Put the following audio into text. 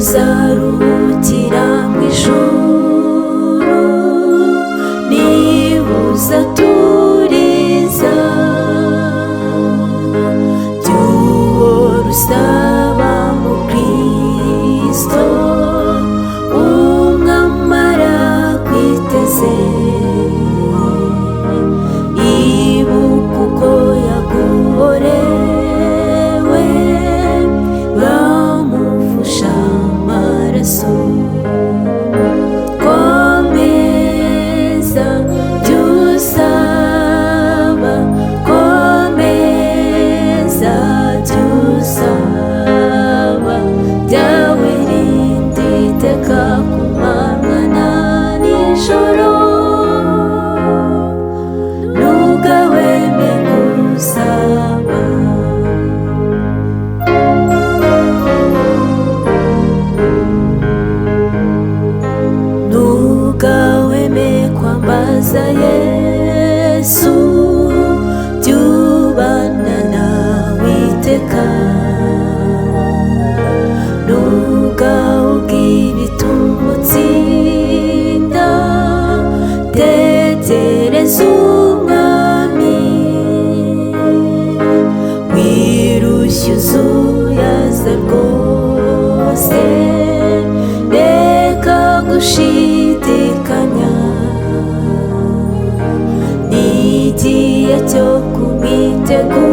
tuzarukira mu ijuru, niba uzaturiza by'uwo rusaba mu Kristo, umwamara kwiteze. Ibuka uko yaguhorewe, bamuvusha amaraso. Komeza jya usaba, komeza jya usaba, jya wirinda iteka ku manywa na nijoro, ntugahweme gusaba. Ntugahweme kwambaza Yesu, jya ubana nawe iteka. Ntugahubwire itumutsinda, tegereza umwami. Wirushye uzuyaza rwose, reka gushidikanya. Ni igihe cyo kumwitegura.